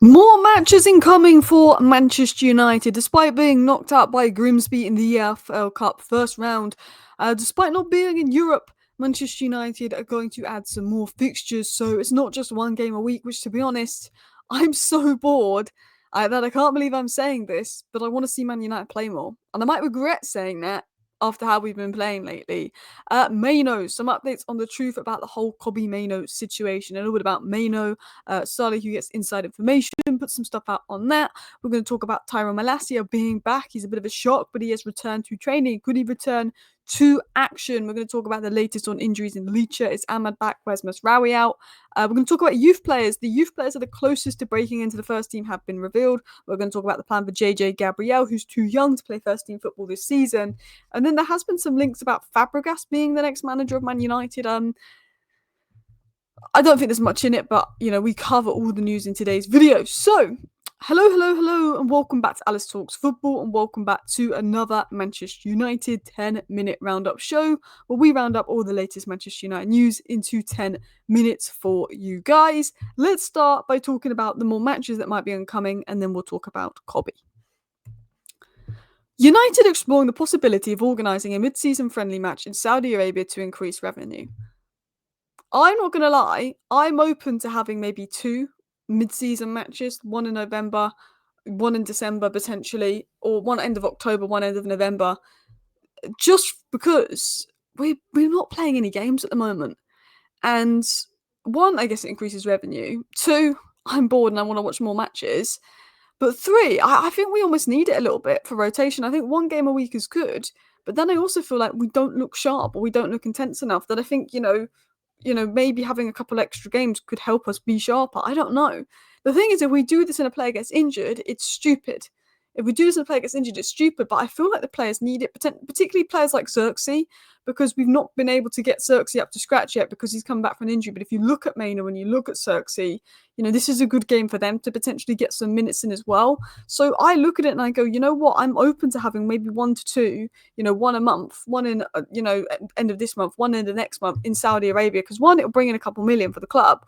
More matches incoming for Manchester United, despite being knocked out by Grimsby in the EFL Cup first round. Despite not being in Europe, Manchester United are going to add some more fixtures, so it's not just one game a week, which, to be honest, I'm so bored that I can't believe I'm saying this, but I want to see Man United play more. And I might regret saying that after how we've been playing lately. Mainoo, some updates on the truth about the whole Kobbie Mainoo situation, a little bit about Mainoo, Sully, who gets inside information, put some stuff out on that. We're going to talk about Tyrell Malacia being back. He's a bit of a shock, but he has returned to training. Could he return to action? We're going to talk about the latest on injuries in Leicester. Is Ahmad back? Where's Masraoui out? We're going to talk about youth players. The youth players are the closest to breaking into the first team have been revealed. We're going to talk about the plan for JJ Gabriel, who's too young to play first team football this season. And then there has been some links about Fabregas being the next manager of Man United. I don't think there's much in it, but, we cover all the news in today's video. So, hello, and welcome back to Alice Talks Football, and welcome back to another Manchester United 10-minute roundup show, where we round up all the latest Manchester United news into 10 minutes for you guys. Let's start by talking about the more matches that might be incoming, and then we'll talk about Kobbie. United exploring the possibility of organising a mid-season friendly match in Saudi Arabia to increase revenue. I'm not going to lie, I'm open to having maybe two mid-season matches, one in November, one in December potentially, or one end of October, one end of November, just because we're not playing any games at the moment. And one, I guess it increases revenue. Two, I'm bored and I want to watch more matches. But three, I think we almost need it a little bit for rotation. I think one game a week is good, but then I also feel like we don't look sharp or we don't look intense enough that I think, maybe having a couple extra games could help us be sharper. I don't know. The thing is, if we do this and a player gets injured, it's stupid. If we do this and a player gets injured, it's stupid. But I feel like the players need it, particularly players like Xerxes, because we've not been able to get Xerxes up to scratch yet because he's come back from an injury. But if you look at Mainoo and you look at Xerxes, this is a good game for them to potentially get some minutes in as well. So I look at it and I go, you know what? I'm open to having maybe 1 to 2, one a month, one in, end of this month, one in the next month in Saudi Arabia. Because one, it'll bring in a couple million for the club,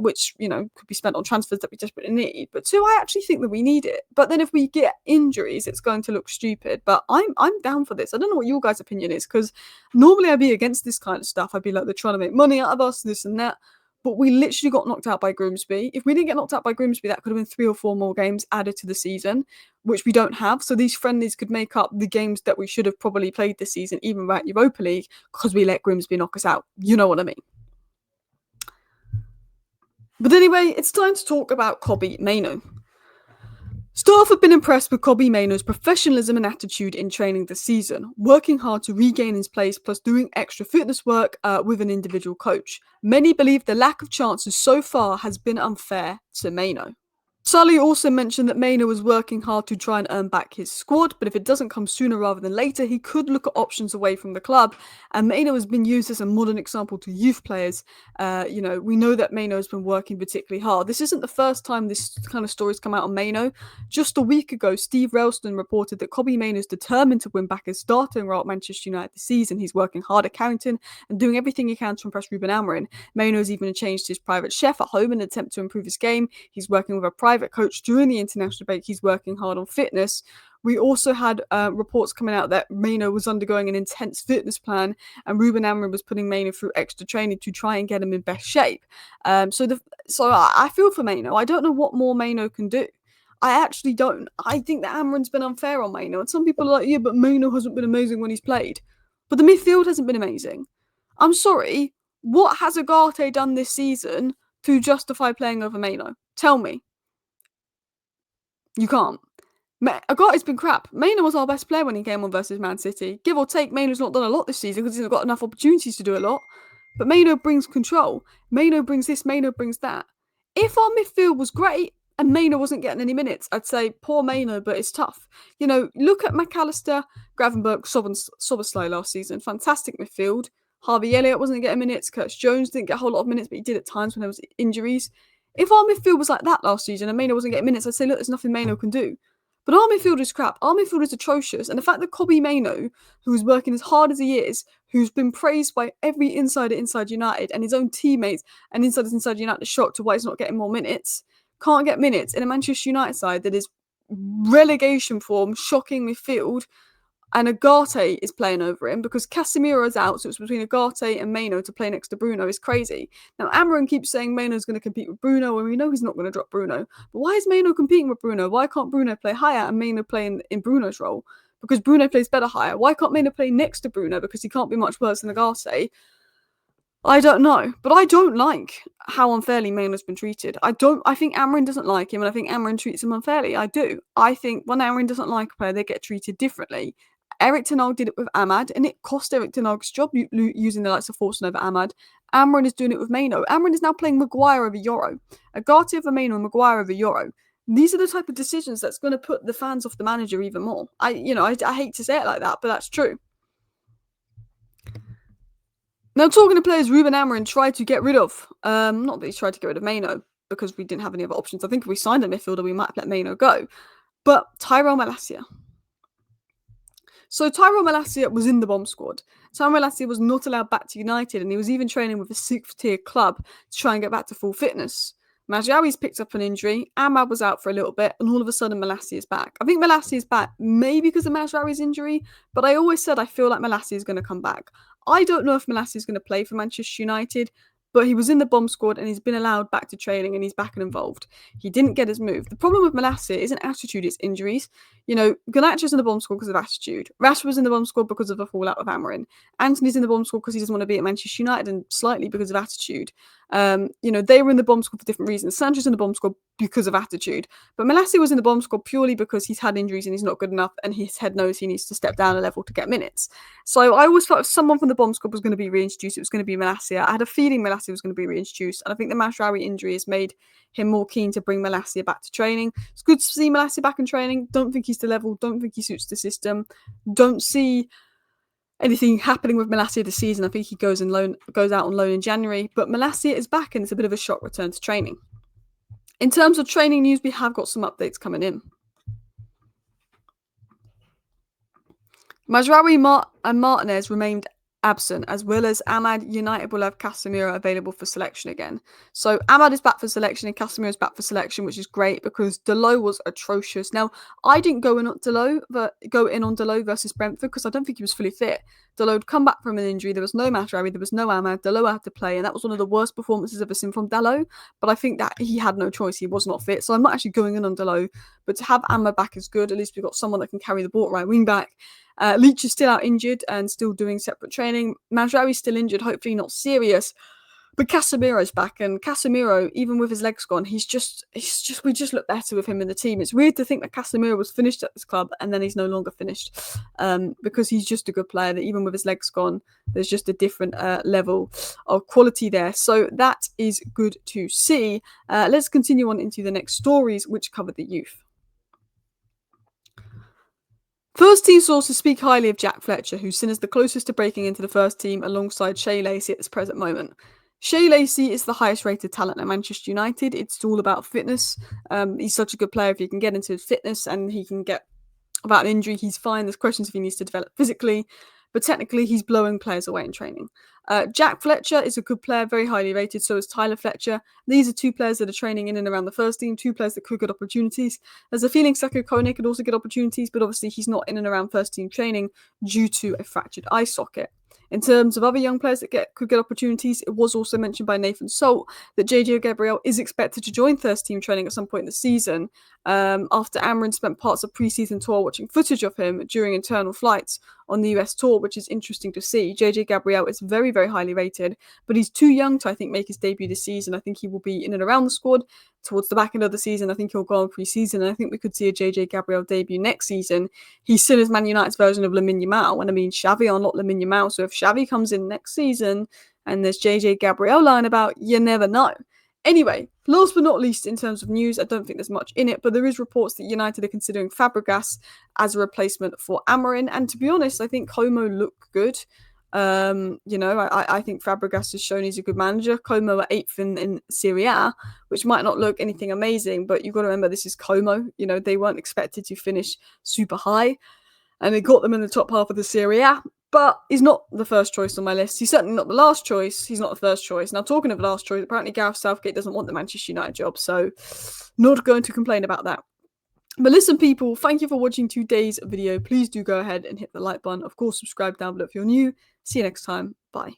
which, could be spent on transfers that we desperately need. But two, I actually think that we need it. But then if we get injuries, it's going to look stupid. But I'm down for this. I don't know what your guys' opinion is, because normally I'd be against this kind of stuff. I'd be like, they're trying to make money out of us, this and that. But we literally got knocked out by Grimsby. If we didn't get knocked out by Grimsby, that could have been 3 or 4 more games added to the season, which we don't have. So these friendlies could make up the games that we should have probably played this season, even right Europa League, because we let Grimsby knock us out. You know what I mean? But anyway, it's time to talk about Kobbie Mainoo. Staff have been impressed with Kobbie Mainoo's professionalism and attitude in training this season, working hard to regain his place plus doing extra fitness work with an individual coach. Many believe the lack of chances so far has been unfair to Mainoo. Sully also mentioned that Mainoo was working hard to try and earn back his squad, but if it doesn't come sooner rather than later, he could look at options away from the club. And Mainoo has been used as a modern example to youth players. We know that Mainoo has been working particularly hard. This isn't the first time this kind of story's come out on Mainoo. Just a week ago, Steve Ralston reported that Kobbie Mainoo is determined to win back his starting role at Manchester United this season. He's working hard at Carrington and doing everything he can to impress Ruben Amorim. Mainoo has even changed his private chef at home in an attempt to improve his game. He's working with a private coach during the international break. He's working hard on fitness. We also had reports coming out that Mainoo was undergoing an intense fitness plan, and Ruben Amorim was putting Mainoo through extra training to try and get him in best shape. So I feel for Mainoo. I don't know what more Mainoo can do. I actually don't. I think that Amorim's been unfair on Mainoo, and some people are like, yeah, but Mainoo hasn't been amazing when he's played. But the midfield hasn't been amazing. I'm sorry. What has Agate done this season to justify playing over Mainoo? Tell me. You can't. Agate's been crap. Mainoo was our best player when he came on versus Man City. Give or take, Mainoo's not done a lot this season because he's not got enough opportunities to do a lot. But Mainoo brings control. Mainoo brings this, Mainoo brings that. If our midfield was great and Mainoo wasn't getting any minutes, I'd say poor Mainoo, but it's tough. Look at McAllister, Gravenberch, Szoboszlai last season. Fantastic midfield. Harvey Elliott wasn't getting minutes. Curtis Jones didn't get a whole lot of minutes, but he did at times when there was injuries. If our midfield was like that last season and Mainoo wasn't getting minutes, I'd say, look, there's nothing Mainoo can do. But our midfield is crap. Our midfield is atrocious. And the fact that Kobbie Mainoo, who's working as hard as he is, who's been praised by every insider inside United and his own teammates and insiders inside United, are shocked to why he's not getting more minutes. can't get minutes in a Manchester United side that is relegation form, shocking midfield, and Agate is playing over him because Casemiro's out, so it's between Agate and Mainoo to play next to Bruno is crazy. Now, Amorim keeps saying Mainoo's going to compete with Bruno, and we know he's not going to drop Bruno. But why is Mainoo competing with Bruno? Why can't Bruno play higher and Mainoo play in Bruno's role? Because Bruno plays better higher. Why can't Mainoo play next to Bruno? Because he can't be much worse than Agate. I don't know, but I don't like how unfairly Mainoo's been treated. I think Amorim doesn't like him, and I think Amorim treats him unfairly. I do. I think when Amorim doesn't like a player, they get treated differently. Eric Ten Hag did it with Ahmad, and it cost Eric Ten Hag's job using the likes of Forson over Ahmad. Amorim is doing it with Mainoo. Amorim is now playing Maguire over Euro. Agate over Mainoo and Maguire over Euro. These are the type of decisions that's going to put the fans off the manager even more. I hate to say it like that, but that's true. Now, talking to players Ruben Amorim tried to get rid of, not that he tried to get rid of Mainoo, because we didn't have any other options. I think if we signed a midfielder, we might let Mainoo go. But Tyrell Malacia. So Tyrell Malacia was in the bomb squad. Tyrell Malacia was not allowed back to United, and he was even training with a 6th-tier club to try and get back to full fitness. Managerial's picked up an injury, Ahmad was out for a little bit, and all of a sudden Malacia is back. I think Malacia is back maybe because of Managerial's injury, but I always said I feel like Malacia is going to come back. I don't know if Malacia is going to play for Manchester United, but he was in the bomb squad and he's been allowed back to training and he's back and involved. He didn't get his move. The problem with Malacia isn't attitude, it's injuries. Garnacho's in the bomb squad because of attitude. Rashford was in the bomb squad because of a fallout with Amorim. Anthony's in the bomb squad because he doesn't want to be at Manchester United and slightly because of attitude. They were in the bomb squad for different reasons. Sancho's in the bomb squad because of attitude. But Malacia was in the bomb squad purely because he's had injuries and he's not good enough and his head knows he needs to step down a level to get minutes. So I always thought if someone from the bomb squad was going to be reintroduced, it was going to be Malacia. I had a feeling Malacia was going to be reintroduced, and I think the Masraoui injury has made him more keen to bring Malacia back to training. It's good to see Malacia back in training. Don't think he's the level. Don't think he suits the system. Don't see anything happening with Malacia this season. I think he goes out on loan in January. But Malacia is back, and it's a bit of a shock return to training. In terms of training news, we have got some updates coming in. Masraoui and Martinez remained absent, as well as Ahmad. United will have Casemiro available for selection again. So Ahmad is back for selection and Casemiro is back for selection, which is great because Dalot was atrocious. Now, I didn't go in on Dalot versus Brentford because I don't think he was fully fit. Dalot had come back from an injury. There was no Masraoui, there was no Ahmad. Dalot had to play, and that was one of the worst performances I've ever seen from Dalot. But I think that he had no choice. He was not fit. So I'm not actually going in on Dalot. But to have Ahmad back is good. At least we've got someone that can carry the ball right wing back. Leach is still out injured and still doing separate training. Manjari's still injured, hopefully not serious. But Casemiro's back, and Casemiro, even with his legs gone, we just look better with him in the team. It's weird to think that Casemiro was finished at this club and then he's no longer finished, because he's just a good player. That even with his legs gone, there's just a different level of quality there. So that is good to see. Let's continue on into the next stories, which cover the youth. First team sources speak highly of Jack Fletcher, who's seen as the closest to breaking into the first team alongside Shea Lacey at this present moment. Shea Lacey is the highest rated talent at Manchester United. It's all about fitness. He's such a good player if he can get into his fitness and he can get without an injury, he's fine. There's questions if he needs to develop physically, but technically he's blowing players away in training. Jack Fletcher is a good player, very highly rated, so is Tyler Fletcher. These are two players that are training in and around the first team, two players that could get opportunities. There's a feeling Sako Kone could also get opportunities, but obviously he's not in and around first team training due to a fractured eye socket. In terms of other young players that could get opportunities, it was also mentioned by Nathan Salt that JJ Gabriel is expected to join first team training at some point in the season, after Amorim spent parts of pre-season tour watching footage of him during internal flights on the US tour, which is interesting to see. JJ Gabriel is very, very highly rated, but he's too young to, I think, make his debut this season. I think he will be in and around the squad towards the back end of the season. I think he'll go on pre-season, and I think we could see a JJ Gabriel debut next season. He's seen as Man United's version of Lamine Yamal, and I mean, Xavi are not Lamine Yamal, so if Xavi comes in next season and there's JJ Gabriel lying about, you never know. Anyway, last but not least in terms of news, I don't think there's much in it, but there is reports that United are considering Fabregas as a replacement for Amorim, and to be honest, I think Como looked good. I think Fabregas has shown he's a good manager. Como are 8th in Serie A, which might not look anything amazing, but you've got to remember this is Como. They weren't expected to finish super high, and it got them in the top half of the Serie A. But he's not the first choice on my list. He's certainly not the last choice. He's not the first choice. Now, talking of the last choice, apparently Gareth Southgate doesn't want the Manchester United job, so not going to complain about that. But listen, people, thank you for watching today's video. Please do go ahead and hit the like button. Of course, subscribe down below if you're new. See you next time. Bye.